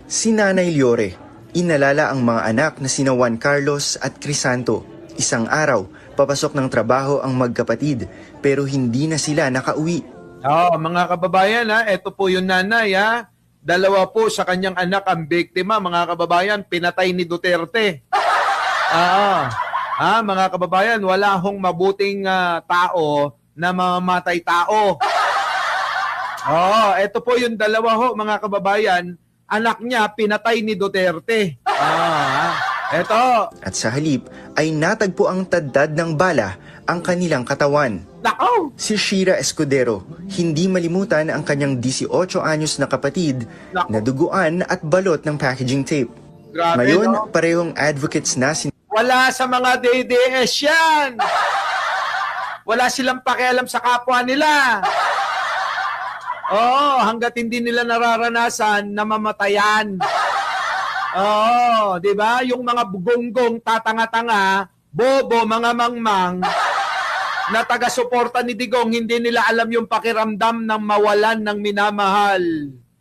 Si Nanay Liore, inalala ang mga anak na sina Juan Carlos at Crisanto. Isang araw, papasok ng trabaho ang magkapatid pero hindi na sila nakauwi. Mga kababayan, ito po yung nanay. Dalawa po sa kanyang anak ang biktima, mga kababayan, pinatay ni Duterte. Mga kababayan, wala hong mabuting tao na mamamatay tao. Ito po yung dalawa ho, mga kababayan, anak niya pinatay ni Duterte. Ito. At sa halip ay natagpo ang tadtad ng bala ang kanilang katawan. Nako! Si Shira Escudero, hindi malimutan ang kanyang 18 anyos na kapatid na duguan at balot ng packaging tape. Grabe, Ngayon, no? parehong advocates na si Wala sa mga DDS yan! Wala silang pakialam sa kapwa nila. Hanggat hindi nila nararanasan na mamatayan. Di ba? Yung mga bugonggong tatanga-tanga, bobo, mga mangmang, na taga-suporta ni Digong, hindi nila alam yung pakiramdam ng mawalan ng minamahal.